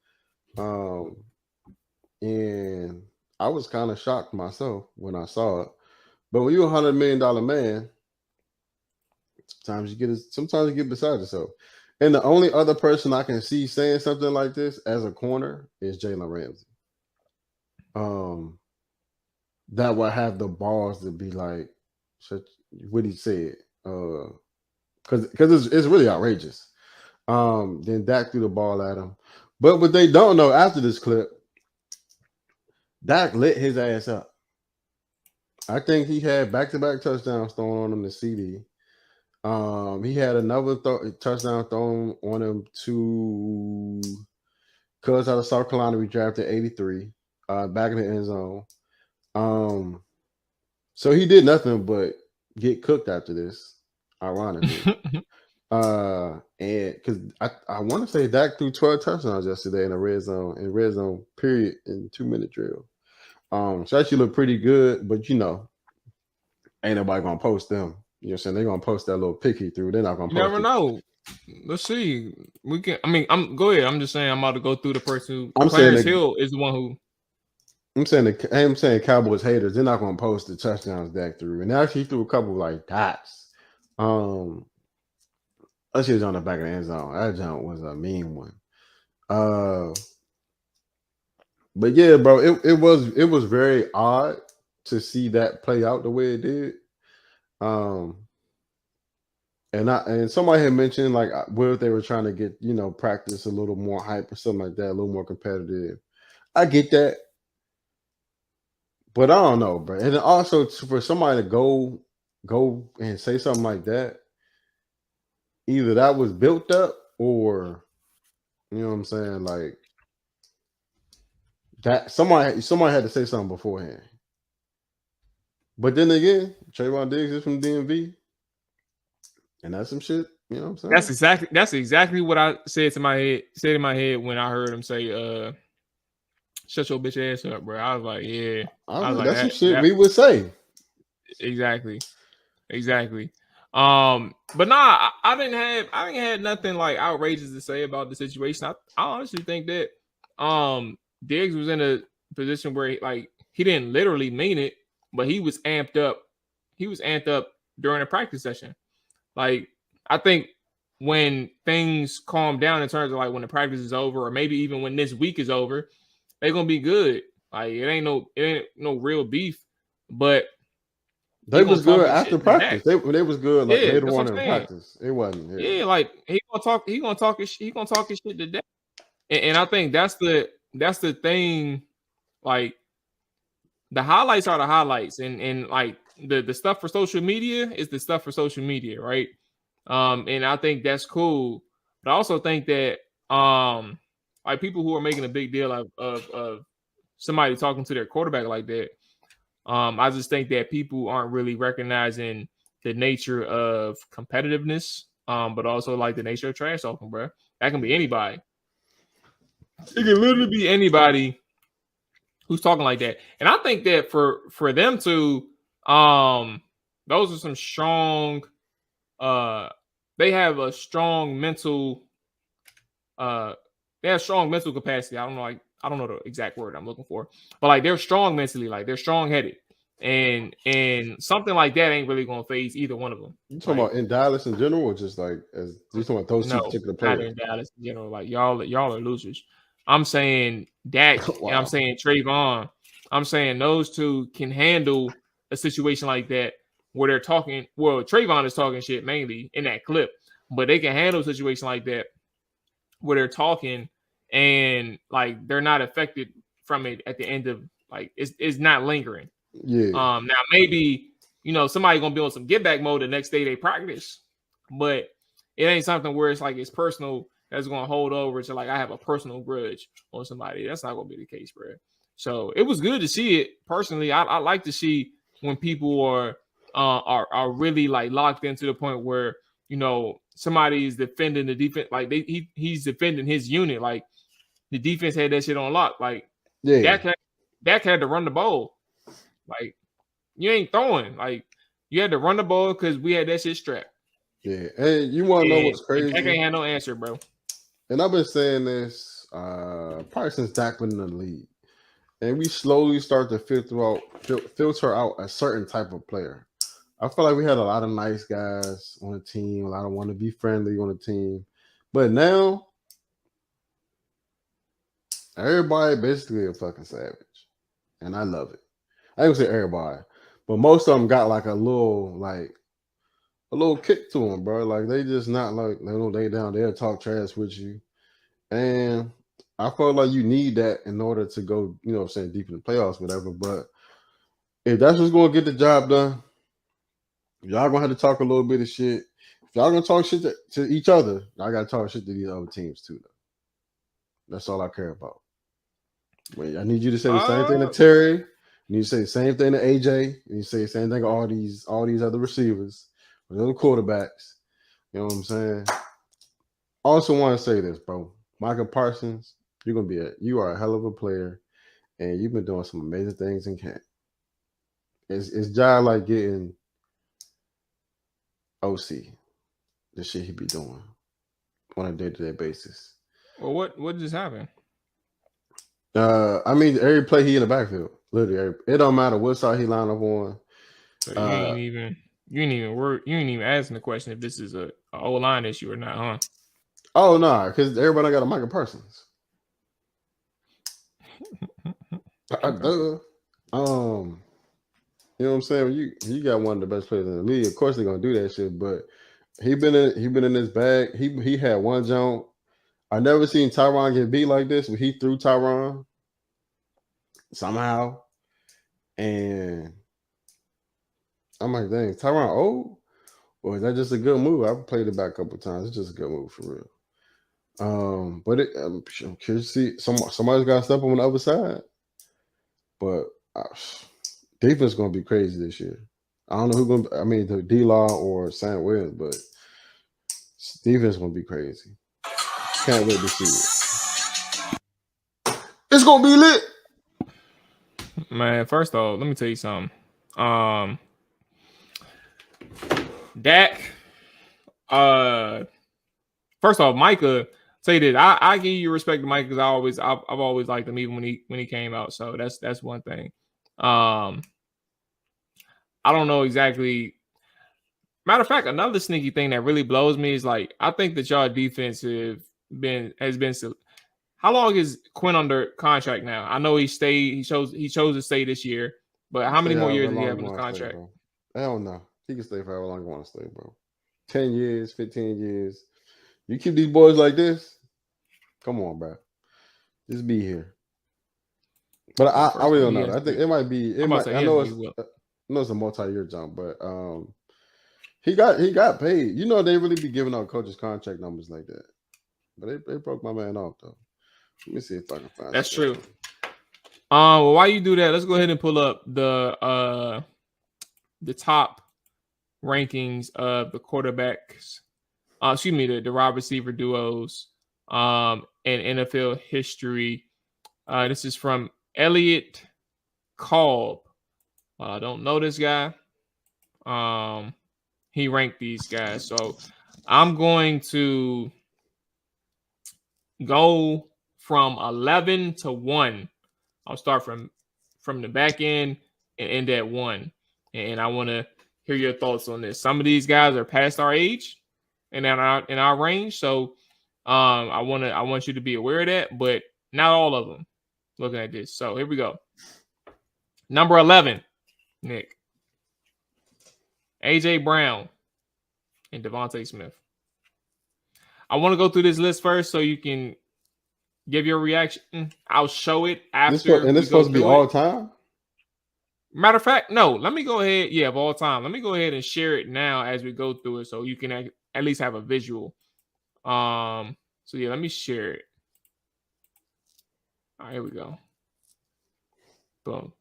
Speaker 3: And I was kind of shocked myself when I saw it. But when you're $100 million man, sometimes you get beside yourself. And the only other person I can see saying something like this as a corner is Jalen Ramsey. That would have the balls to be like what he said. Because it's really outrageous. Then Dak threw the ball at him. But what they don't know after this clip, Dak lit his ass up. I think he had back-to-back touchdowns thrown on him to CD. He had another touchdown thrown on him to Cuz out of South Carolina. We drafted 83 back in the end zone. So he did nothing but get cooked after this, ironically. And because I want to say Dak threw 12 touchdowns yesterday in the red zone period in 2-minute drill. So actually looked pretty good, but ain't nobody gonna post them. You know what I'm saying? They're gonna post that little pick he threw. They're not gonna post
Speaker 2: never know. Let's see. We can. I mean, go ahead. I'm just saying. I'm about to go through the person.
Speaker 3: I'm
Speaker 2: Clarence
Speaker 3: saying
Speaker 2: Hill is the one who.
Speaker 3: I'm saying Cowboys haters. They're not going to post the touchdowns Dak threw, and actually he threw a couple like dots. That shit was on the back of the end zone. That jump was a mean one. But yeah, bro, it was very odd to see that play out the way it did. And somebody had mentioned like what if they were trying to get, you know, practice a little more hype or something like that, a little more competitive. I get that. But I don't know, bro. And also for somebody to go and say something like that, either that was built up or, you know what I'm saying, like that somebody had to say something beforehand. But then again, Trayvon Diggs is from DMV, and that's some shit. You know what I'm saying?
Speaker 2: That's exactly what I said in my head when I heard him say, "Shut your bitch ass up, bro." I was like, "Yeah." I was like,
Speaker 3: "That's some shit we would say."
Speaker 2: Exactly. But nah, I didn't have nothing like outrageous to say about the situation. I honestly think that Diggs was in a position where he didn't literally mean it, but he was amped up. He was amped up during a practice session. Like, I think when things calm down in terms of like when the practice is over, or maybe even when this week is over, they're gonna be good. Like, it ain't no real beef, but
Speaker 3: they was good after practice. They was good like later on in practice. It wasn't.
Speaker 2: Yeah, like he gonna talk his shit to death. And I think that's the thing. Like, the highlights are the highlights, and like the stuff for social media is the stuff for social media, right? And I think that's cool. But I also think that like people who are making a big deal of somebody talking to their quarterback like that, I just think that people aren't really recognizing the nature of competitiveness, but also like the nature of trash talking, bro. That can be anybody. It can literally be anybody who's talking like that. And I think that for them to, those are some strong, they have a strong mental, they have strong mental capacity. I don't know the exact word I'm looking for, but like they're strong mentally, like they're strong headed, and something like that ain't really gonna phase either one of them.
Speaker 3: You talking about in Dallas in general, or just like as you talking about those two particular players?
Speaker 2: Not in Dallas in general. Like y'all are losers. I'm saying Dak and I'm saying Trayvon. I'm saying those two can handle a situation like that where they're talking. Well, Trayvon is talking shit mainly in that clip, but they can handle a situation like that where they're talking and like they're not affected from it at the end of like it's not lingering.
Speaker 3: Yeah.
Speaker 2: Now maybe, you know, somebody gonna be on some get back mode the next day they practice, but it ain't something where it's like it's personal that's gonna hold over to like I have a personal grudge on somebody. That's not gonna be the case, bro. So it was good to see it personally. I like to see when people are really like locked into the point where, you know, somebody is defending the defense, like he's defending his unit. Like the defense had that shit on lock. Like Dak had to run the ball. Like, you ain't throwing. Like, you had to run the ball because we had that shit strapped.
Speaker 3: Yeah. Hey, you want to know what's crazy?
Speaker 2: Dak ain't had no answer, bro.
Speaker 3: And I've been saying this probably since Dak been in the league. And we slowly start to filter out a certain type of player. I feel like we had a lot of nice guys on the team, a lot of want to be friendly on the team. But now, everybody basically a fucking savage. And I love it. I ain't gonna say everybody, but most of them got like a little kick to them, bro. Like they just not like they don't lay down there talk trash with you, and I feel like you need that in order to go, you know, saying deep in the playoffs, whatever. But if that's what's gonna get the job done, y'all gonna have to talk a little bit of shit. If y'all gonna talk shit to each other, y'all gotta talk shit to these other teams too. Though. That's all I care about. Wait, I need you to say the same thing to Terry. You need to say the same thing to AJ. You need to say the same thing to all these other receivers, the other quarterbacks. You know what I'm saying? I also want to say this, bro. Micah Parsons, you are a hell of a player, and you've been doing some amazing things in camp. It's job like getting OC, the shit he be doing. on a day-to-day basis.
Speaker 2: Well, what just happened?
Speaker 3: I mean, every play he in the backfield, literally, it don't matter what side he line up on.
Speaker 2: So you ain't even asking the question if this is a O-line issue or not, huh?
Speaker 3: Oh no, because everybody got a Michael Parsons. Duh. You know what I'm saying? You got one of the best players in the league. Of course they're gonna do that shit, but he been in this bag. He had one jump. I never seen Tyron get beat like this when he threw Tyron somehow. And I'm like, dang, Tyron old? Or is that just a good move? I've played it back a couple times. It's just a good move for real. But I'm curious to see somebody's got to step on the other side. But defense going to be crazy this year. I don't know who's going to. I mean, the D-Law or Sam Williams, but defense going to be crazy. Can't wait to see it. It's going to be lit.
Speaker 2: Man, first off, let me tell you something. Dak. First off, Micah. Say this. I give you respect to Micah because I've always liked him even when he came out. So that's one thing. I don't know exactly. Matter of fact, another sneaky thing that really blows me is like I think that y'all defense has been. How long is Quinn under contract now? I know he chose to stay this year, but how many more years does he have in his contract?
Speaker 3: I don't know. He can stay for however long he want to stay, bro. 10 years, 15 years. You keep these boys like this, come on, bro. Just be here. But I really don't know. I think it might be. I know it's a multi-year jump, but he got paid. You know they really be giving out coaches contract numbers like that. But they broke my man off though. Let me see if I can find.
Speaker 2: That's true. Well, while you do that, let's go ahead and pull up the top rankings of the quarterbacks. The wide receiver duos in NFL history. This is from Elliot Kolb. I don't know this guy. He ranked these guys. So I'm going to go from 11 to 1. I'll start from the back end and end at 1. And I want to hear your thoughts on this. Some of these guys are past our age and in our range. So I want you to be aware of that, but not all of them. Looking at this. So here we go. Number 11, Nick. AJ Brown and Devontae Smith. I want to go through this list first so you can give your reaction. I'll show it after.
Speaker 3: And it's supposed to be all time?
Speaker 2: Matter of fact, no. Let me go ahead. Yeah, of all time. Let me go ahead and share it now as we go through it so you can at least have a visual. So yeah, let me share it. All right, here we go. Boom.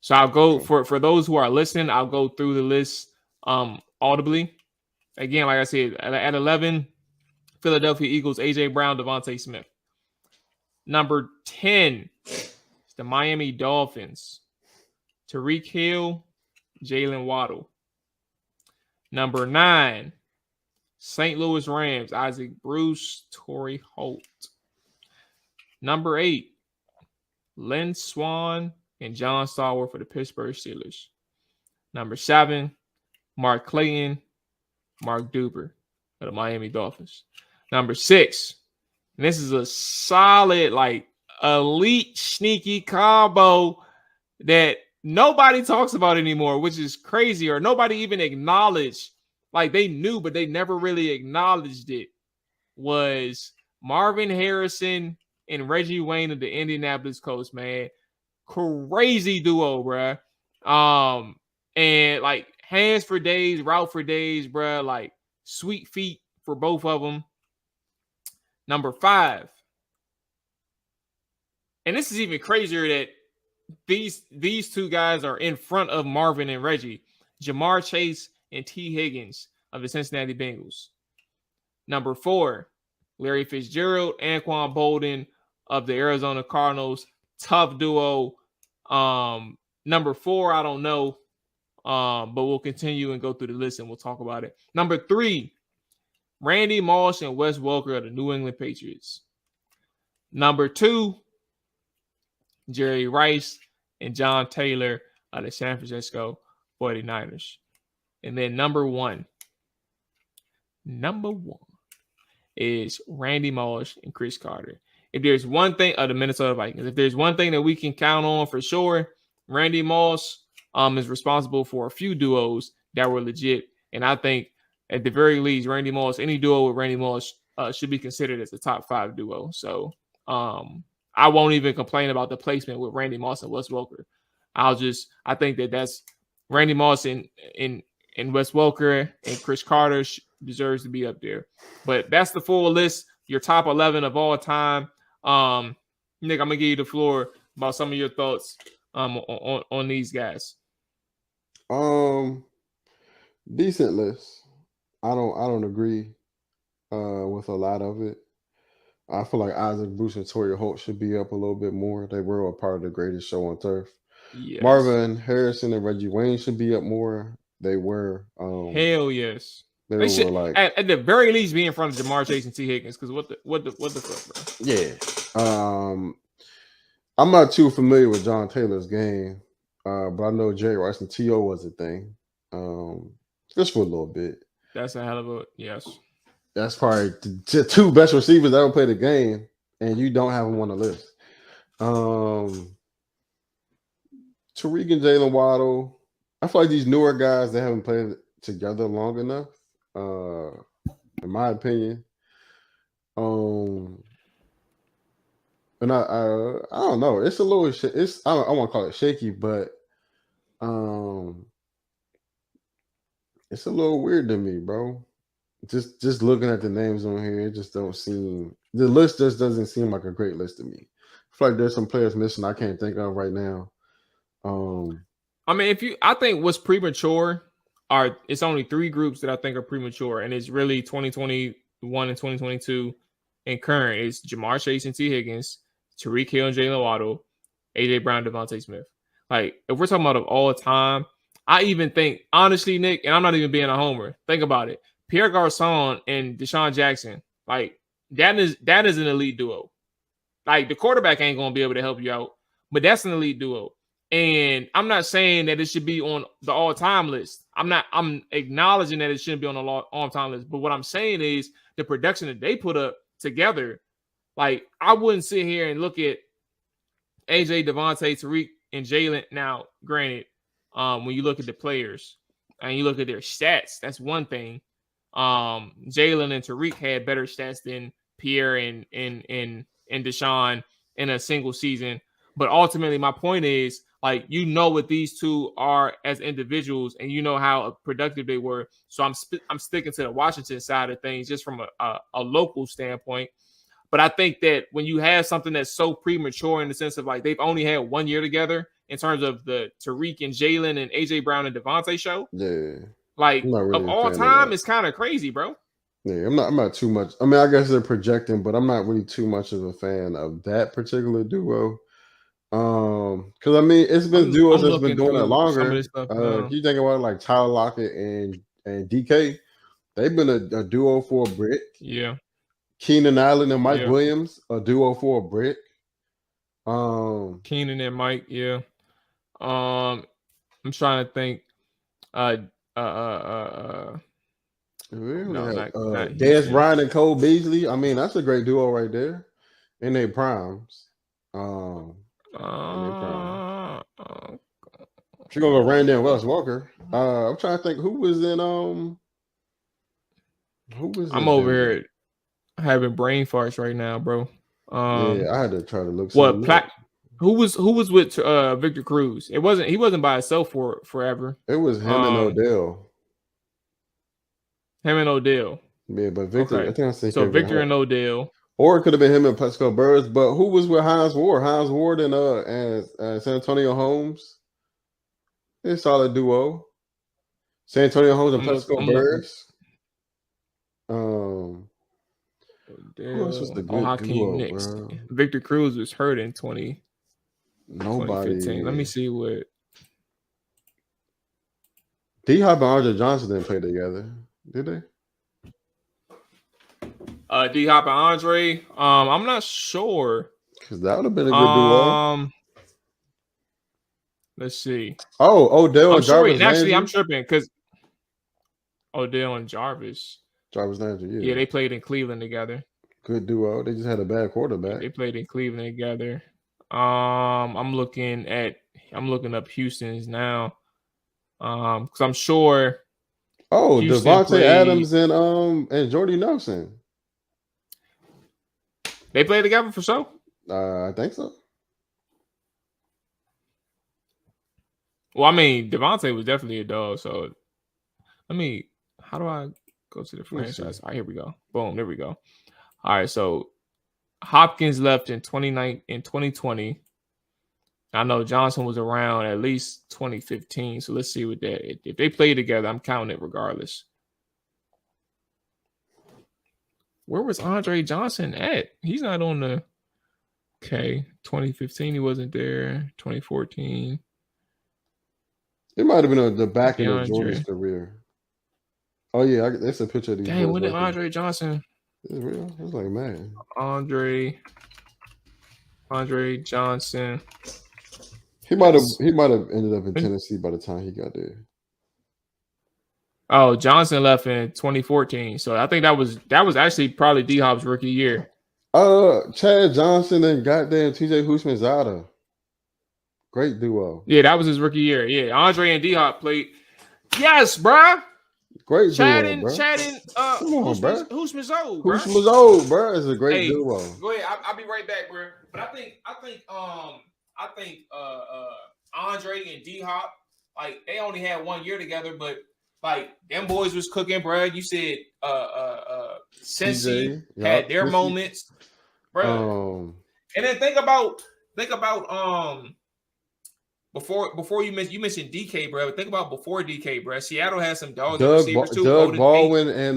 Speaker 2: So I'll go for those who are listening, I'll go through the list audibly. Again, like I said, at 11, Philadelphia Eagles, AJ Brown, Devontae Smith. Number 10, the Miami Dolphins, Tyreek Hill, Jalen Waddle. Number 9, St. Louis Rams, Isaac Bruce, Torrey Holt. Number 8, Lynn Swann and John Stallworth for the Pittsburgh Steelers. Number 7, Mark Clayton, Mark Duper for the Miami Dolphins. Number 6, and this is a solid, like, elite, sneaky combo that nobody talks about anymore, which is crazy, or nobody even acknowledged. Like, they knew, but they never really acknowledged it, was Marvin Harrison and Reggie Wayne of the Indianapolis Colts, man. Crazy duo, bruh. And, like, hands for days, route for days, bruh. Like, sweet feet for both of them. Number 5. And this is even crazier that these two guys are in front of Marvin and Reggie. Jamar Chase and T. Higgins of the Cincinnati Bengals. Number 4, Larry Fitzgerald, Anquan Bolden of the Arizona Cardinals. Tough duo. Number 4, I don't know. But we'll continue and go through the list and we'll talk about it. Number 3, Randy Moss and Wes Welker of the New England Patriots. Number 2, Jerry Rice and John Taylor of the San Francisco 49ers. And then number one is Randy Moss and Chris Carter. If there's one thing of the Minnesota Vikings, if there's one thing that we can count on for sure, Randy Moss is responsible for a few duos that were legit. And I think at the very least, Randy Moss, any duo with Randy Moss should be considered as a top 5 duo. So I won't even complain about the placement with Randy Moss and Wes Welker. I think that's Randy Moss and Wes Welker and Chris Carter deserves to be up there. But that's the full list, your top 11 of all time. Nick, I'm gonna give you the floor about some of your thoughts on these guys.
Speaker 3: Decent list. I don't agree with a lot of it. I feel like Isaac Bruce and Torrey Holt should be up a little bit more. They were a part of the greatest show on turf. Yes. Marvin Harrison and Reggie Wayne should be up more. They were.
Speaker 2: Hell yes. They should, like at the very least, be in front of Jamar Chase and T. Higgins. Because what the fuck, bro?
Speaker 3: Yeah. I'm not too familiar with John Taylor's game, but I know Jerry Rice and T.O. was a thing. Just for a little bit.
Speaker 2: That's a hell of a yes.
Speaker 3: That's probably the 2 best receivers that ever played the game, and you don't have them on the list. Tariq and Jalen Waddle. I feel like these newer guys, they haven't played together long enough, in my opinion. And I don't know. It's a little. I want to call it shaky, but it's a little weird to me, bro. Just looking at the names on here, it just don't seem. The list just doesn't seem like a great list to me. I feel like there's some players missing I can't think of right now.
Speaker 2: I mean, I think what's premature it's only 3 groups that I think are premature, and it's really 2021 and 2022 and current. It's Jamar Chase and T. Higgins, Tyreek Hill and Jalen Waddle, AJ Brown, Devontae Smith. Like, if we're talking about of all time, I even think, honestly, Nick, and I'm not even being a homer, think about it. Pierre Garçon and Deshaun Jackson, like, that is an elite duo. Like, the quarterback ain't going to be able to help you out, but that's an elite duo. And I'm not saying that it should be on the all-time list. I'm acknowledging that it shouldn't be on the all-time list. But what I'm saying is the production that they put up together, like, I wouldn't sit here and look at AJ, Devontae, Tariq, and Jalen. Now, granted, when you look at the players and you look at their stats, that's one thing. Jalen and Tariq had better stats than Pierre and Deshaun in a single season. But ultimately, my point is, like, you know what these two are as individuals, and you know how productive they were. So I'm sticking to the Washington side of things, just from a local standpoint. But I think that when you have something that's so premature in the sense of, like, they've only had 1 year together in terms of the Tariq and Jalen and AJ Brown and Devontae show.
Speaker 3: Yeah.
Speaker 2: Like, really of all time, it's kind of crazy, bro.
Speaker 3: Yeah, I'm not too much. I mean, I guess they're projecting, but I'm not really too much of a fan of that particular duo. Because I mean, it's been duos that's been doing it longer. You think about it, like Tyler Lockett and DK, they've been a duo for a brick.
Speaker 2: Yeah.
Speaker 3: Keenan Allen and Mike Williams, a duo for a brick.
Speaker 2: Keenan and Mike, yeah. I'm trying to think.
Speaker 3: Dez Bryant and Cole Beasley. I mean, that's a great duo right there in their primes. If you're gonna go Randy and Wes Welker, I'm trying to think who was in.
Speaker 2: I'm over here having brain farts right now, bro.
Speaker 3: Yeah, I had to try to look.
Speaker 2: Who was with Victor Cruz? He wasn't by himself for forever.
Speaker 3: It was him and Odell.
Speaker 2: Him and Odell.
Speaker 3: Yeah, but Victor. Okay. I think I said
Speaker 2: so. Victor and Odell.
Speaker 3: Or it could have been him and Plexico Burress. But who was with Hines Ward? Hines Ward and San Antonio Holmes. It's a solid duo. San Antonio Holmes and Plexico Burress. Who else was the good duo, bro?
Speaker 2: Victor Cruz was hurt in
Speaker 3: 2015.
Speaker 2: Let me see what.
Speaker 3: D-Hop and RJ Johnson didn't play together, did they?
Speaker 2: D-Hop and Andre. I'm not sure.
Speaker 3: Because that would have been a good duo.
Speaker 2: Let's see.
Speaker 3: Oh, Odell and Jarvis Landry.
Speaker 2: Actually, I'm tripping because Odell and Jarvis
Speaker 3: Landry,
Speaker 2: yeah, they played in Cleveland together.
Speaker 3: Good duo. They just had a bad quarterback.
Speaker 2: They played in Cleveland together. I'm looking up Houston's now. Because I'm sure.
Speaker 3: Oh, Devontae Adams and Jordy Nelson.
Speaker 2: They played together for sure?
Speaker 3: I think so.
Speaker 2: Well, I mean, Devontae was definitely a dog. So, how do I go to the franchise? All right, here we go. Boom, there we go. All right, so Hopkins left in 2020. I know Johnson was around at least 2015. So let's see what that. If they play together, I'm counting it regardless. Where was Andre Johnson at? He's not on the. Okay, 2015 he wasn't there. 2014.
Speaker 3: It might have been the back end of Jordan's career. Oh yeah, that's a picture of these.
Speaker 2: Dang, when did Andre Johnson?
Speaker 3: It's real. It's like, man.
Speaker 2: Andre Johnson.
Speaker 3: He might have ended up in Tennessee by the time he got there.
Speaker 2: Oh, Johnson left in 2014. So I think that was actually probably D-Hop's rookie year.
Speaker 3: Chad Johnson and goddamn TJ Houshmandzadeh. Great duo.
Speaker 2: Yeah, that was his rookie year. Yeah, Andre and D-Hop played. Yes, bruh.
Speaker 3: Great
Speaker 2: Chad
Speaker 3: duo, bro.
Speaker 2: Chad and
Speaker 3: come on, bro.
Speaker 2: Houshmandzadeh,
Speaker 3: bro. Houshmandzadeh, bro, is a great duo.
Speaker 2: Go ahead. I'll be right back, bro. But I think Andre and D-Hop, like, they only had 1 year together, but like them boys was cooking, bro. You said Cincy had their moments, bro. And then think about before you mentioned DK, bro. Think about before DK, bro. Seattle had some dogs receivers too.
Speaker 3: Doug Baldwin and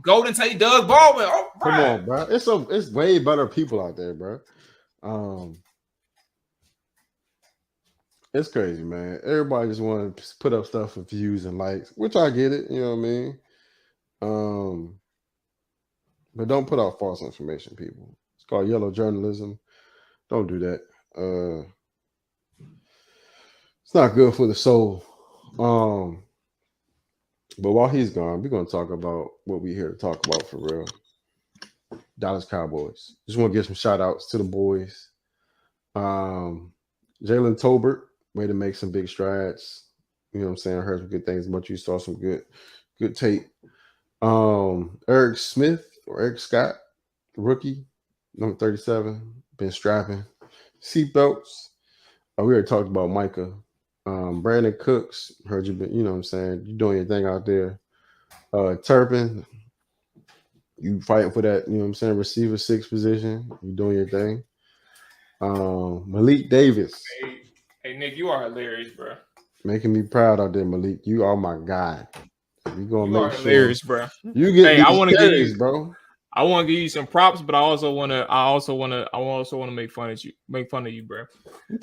Speaker 2: Golden Tate, Doug Baldwin. Oh,
Speaker 3: come on, bro. It's way better people out there, bro. It's crazy, man. Everybody just want to put up stuff for views and likes, which I get it. You know what I mean? But don't put out false information, people. It's called yellow journalism. Don't do that. It's not good for the soul. But while he's gone, we're going to talk about what we're here to talk about for real. Dallas Cowboys. Just want to give some shout outs to the boys. Jalen Tolbert, way to make some big strides. You know what I'm saying? I heard some good things about you. Saw some good tape. Eric Smith or Eric Scott, rookie, number 37, been strapping. Seatbelts. We already talked about Micah. Brandon Cooks, heard you been, you know what I'm saying? You doing your thing out there. Turpin, you fighting for that, you know what I'm saying, receiver 6 position. You doing your thing. Malik Davis.
Speaker 2: Hey, Nick, you are hilarious, bro.
Speaker 3: Making me proud out there, Malik. You are my guy. You gonna make sure
Speaker 2: hilarious, bro.
Speaker 3: You get.
Speaker 2: I want to give you,
Speaker 3: bro.
Speaker 2: I want to give you some props, but I also want to make fun of you, bro.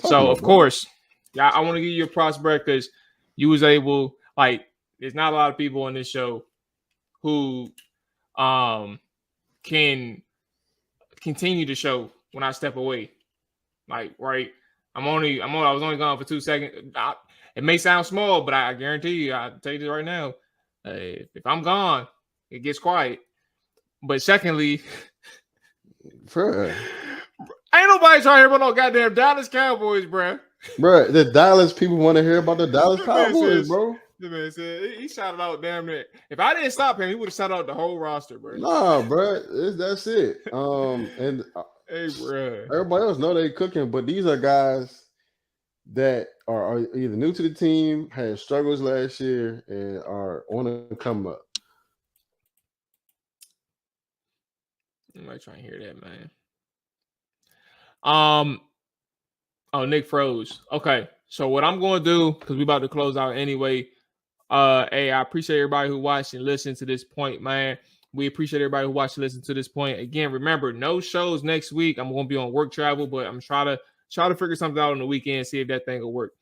Speaker 2: So of course, yeah, I want to give you a props, bro, because you was able. Like, there's not a lot of people on this show who can continue to show when I step away. Like, right, I was only gone for 2 seconds. It may sound small, but I guarantee you, I'll tell you this right now. If I'm gone, it gets quiet. But secondly,
Speaker 3: ain't
Speaker 2: nobody trying to hear about no goddamn Dallas Cowboys, bro.
Speaker 3: Bro, the Dallas people want to hear about the Dallas Cowboys, bro.
Speaker 2: The man said he shouted out damn near. If I didn't stop him, he would have shouted out the whole roster, bro.
Speaker 3: Nah, bro, that's it. And
Speaker 2: hey, bro,
Speaker 3: everybody else know they cooking, but these are guys that are either new to the team, had struggles last year, and are on the come up.
Speaker 2: I'm not trying to hear that, man. Oh, Nick froze. Okay, so what I'm going to do, because we about to close out anyway. Hey, I appreciate everybody who watched and listened to this point, man. We appreciate everybody who watched and listened to this point. Again, remember, no shows next week. I'm going to be on work travel, but I'm trying to figure something out on the weekend, see if that thing will work.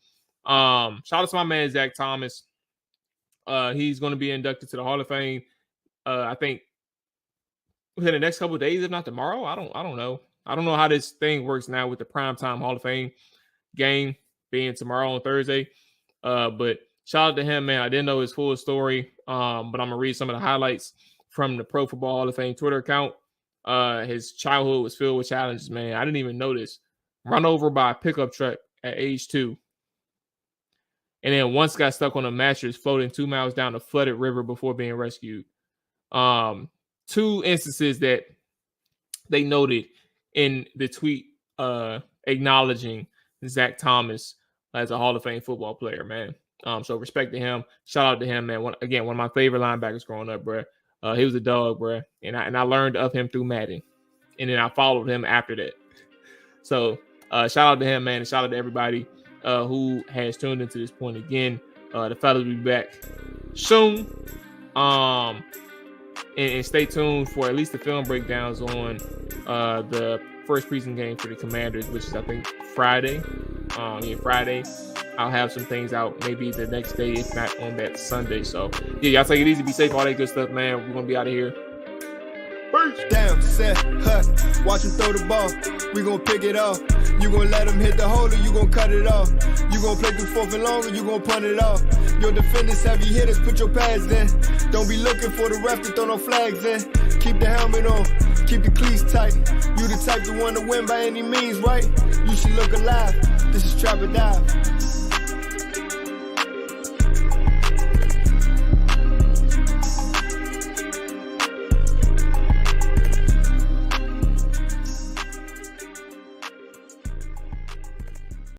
Speaker 2: Shout out to my man Zach Thomas. He's going to be inducted to the Hall of Fame. I think within the next couple of days, if not tomorrow. I don't know. I don't know how this thing works now with the primetime Hall of Fame game being tomorrow on Thursday. But shout out to him, man. I didn't know his full story, but I'm gonna read some of the highlights from the Pro Football Hall of Fame Twitter account. His childhood was filled with challenges, man. I didn't even know this. Run over by a pickup truck at age 2. And then once got stuck on a mattress floating 2 miles down a flooded river before being rescued. 2 instances that they noted in the tweet acknowledging Zach Thomas as a Hall of Fame football player, man. So respect to him. Shout out to him, man. One of my favorite linebackers growing up, bro. He was a dog, bro. And I learned of him through Madden. And then I followed him after that. So shout out to him, man. And shout out to everybody who has tuned into this point again. The fellas will be back soon. And stay tuned for at least the film breakdowns on the first preseason game for the Commanders, which is, I think, Friday. Friday. I'll have some things out maybe the next day, if not on that Sunday. So, yeah, y'all take it easy, be safe, all that good stuff, man. We're going to be out of here.
Speaker 1: Down, set, watch him throw the ball. We gon' pick it off. You gon' let him hit the hole or you gon' cut it off. You gon' play through 4th and long or you gon' punt it off. Your defenders, heavy hitters, put your pads in. Don't be looking for the ref to throw no flags in. Keep the helmet on, keep the cleats tight. You the type to want to win by any means, right? You should look alive. This is Trap or Dive.